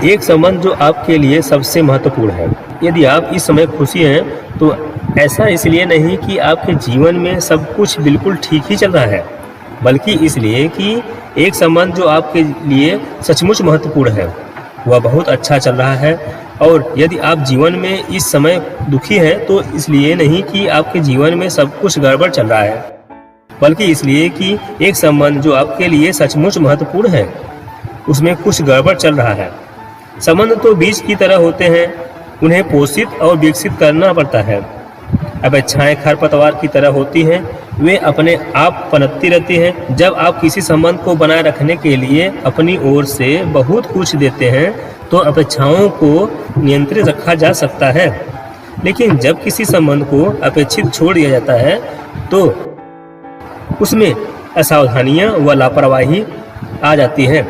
एक संबंध जो आपके लिए सबसे महत्वपूर्ण है। यदि आप इस समय खुशी हैं तो ऐसा इसलिए नहीं कि आपके जीवन में सब कुछ बिल्कुल ठीक ही चल रहा है, बल्कि इसलिए कि एक संबंध जो आपके लिए सचमुच महत्वपूर्ण है वह बहुत अच्छा चल रहा है। और यदि आप जीवन में इस समय दुखी हैं तो इसलिए नहीं कि आपके जीवन में सब कुछ गड़बड़ चल रहा है, बल्कि इसलिए कि एक संबंध जो आपके लिए सचमुच महत्वपूर्ण है उसमें कुछ गड़बड़ चल रहा है। संबंध तो बीज की तरह होते हैं, उन्हें पोषित और विकसित करना पड़ता है। अपेक्षाएं खरपतवार की तरह होती हैं, वे अपने आप पनपती रहती हैं। जब आप किसी संबंध को बनाए रखने के लिए अपनी ओर से बहुत कुछ देते हैं तो अपेक्षाओं को नियंत्रित रखा जा सकता है, लेकिन जब किसी संबंध को अपेक्षित छोड़ दिया जाता है तो उसमें असावधानियां व लापरवाही आ जाती है।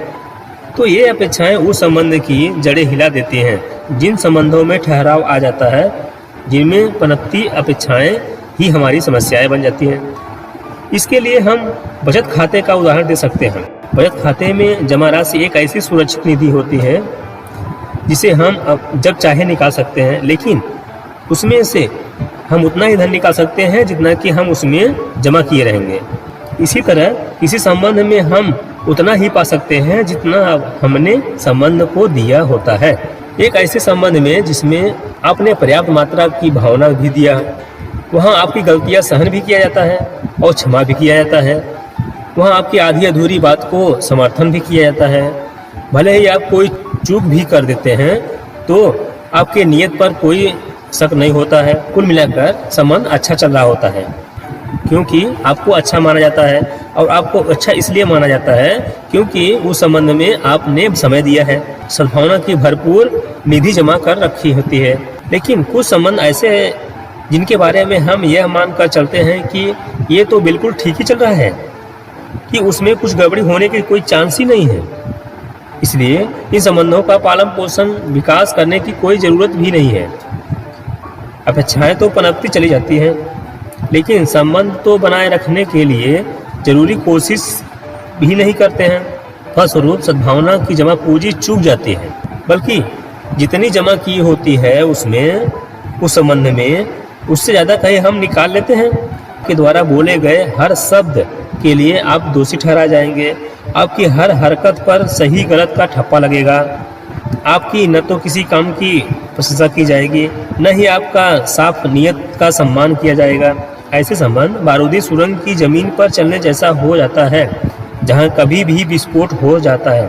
तो ये अपेक्षाएं उस संबंध की जड़ें हिला देती हैं। जिन संबंधों में ठहराव आ जाता है, जिनमें पनपती अपेक्षाएं ही हमारी समस्याएं बन जाती हैं। इसके लिए हम बचत खाते का उदाहरण दे सकते हैं। बचत खाते में जमा राशि एक ऐसी सुरक्षित निधि होती है जिसे हम जब चाहे निकाल सकते हैं, लेकिन उसमें से हम उतना ही धन निकाल सकते हैं जितना कि हम उसमें जमा किए रहेंगे। इसी तरह किसी संबंध में हम उतना ही पा सकते हैं जितना हमने संबंध को दिया होता है। एक ऐसे संबंध में जिसमें आपने पर्याप्त मात्रा की भावना भी दिया, वहाँ आपकी गलतियाँ सहन भी किया जाता है और क्षमा भी किया जाता है। वहाँ आपकी आधी अधूरी बात को समर्थन भी किया जाता है। भले ही आप कोई चूक भी कर देते हैं तो आपके नियत पर कोई शक नहीं होता है। कुल मिलाकर संबंध अच्छा चल रहा होता है क्योंकि आपको अच्छा माना जाता है, और आपको अच्छा इसलिए माना जाता है क्योंकि उस संबंध में आपने समय दिया है, सद्भावना की भरपूर निधि जमा कर रखी होती है। लेकिन कुछ संबंध ऐसे हैं जिनके बारे में हम यह मानकर चलते हैं कि ये तो बिल्कुल ठीक ही चल रहा है, कि उसमें कुछ गड़बड़ी होने की कोई चांस ही नहीं है। इसलिए इन संबंधों का पालन पोषण विकास करने की कोई ज़रूरत भी नहीं है। अपेक्षाएं तो पनपती चली जाती हैं, लेकिन संबंध तो बनाए रखने के लिए जरूरी कोशिश भी नहीं करते हैं। फलस्वरूप सद्भावना की जमा पूंजी चूक जाती है, बल्कि जितनी जमा की होती है उसमें, उस संबंध में, उससे ज़्यादा कहीं हम निकाल लेते हैं। के द्वारा बोले गए हर शब्द के लिए आप दोषी ठहरा जाएंगे। आपकी हर हरकत पर सही गलत का ठप्पा लगेगा। आपकी न तो किसी काम की प्रशंसा की जाएगी, न ही आपका साफ नियत का सम्मान किया जाएगा। ऐसे संबंध बारूदी सुरंग की जमीन पर चलने जैसा हो जाता है, जहां कभी भी विस्फोट हो जाता है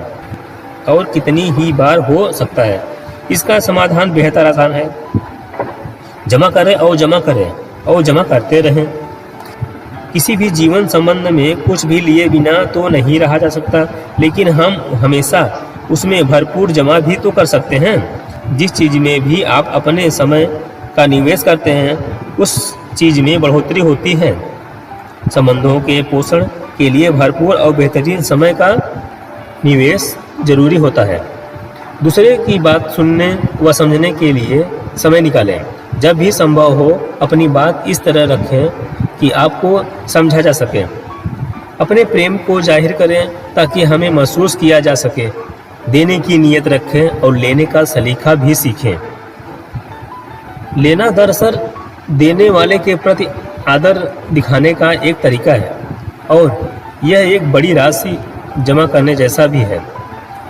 और कितनी ही बार हो सकता है। इसका समाधान बेहतर आसान है। जमा करें और जमा करें और जमा करते रहें। किसी भी जीवन संबंध में कुछ भी लिए बिना तो नहीं रहा जा सकता, लेकिन हम हमेशा उसमें भरपूर जमा भी तो कर सकते हैं। जिस चीज़ में भी आप अपने समय का निवेश करते हैं उस चीज़ में बढ़ोतरी होती है। संबंधों के पोषण के लिए भरपूर और बेहतरीन समय का निवेश जरूरी होता है। दूसरे की बात सुनने व समझने के लिए समय निकालें। जब भी संभव हो अपनी बात इस तरह रखें कि आपको समझा जा सके। अपने प्रेम को जाहिर करें ताकि हमें महसूस किया जा सके। देने की नीयत रखें और लेने का सलीका भी सीखें। लेना दरअसल देने वाले के प्रति आदर दिखाने का एक तरीका है, और यह एक बड़ी राशि जमा करने जैसा भी है।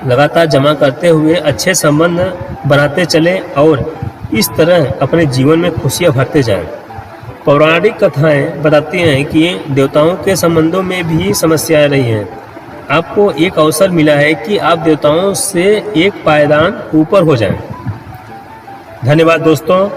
लगातार जमा करते हुए अच्छे संबंध बनाते चलें और इस तरह अपने जीवन में खुशियां भरते जाएं। पौराणिक कथाएं बताती हैं कि देवताओं के संबंधों में भी समस्याएं रही हैं। आपको एक अवसर मिला है कि आप देवताओं से एक पायदान ऊपर हो जाएं। धन्यवाद दोस्तों।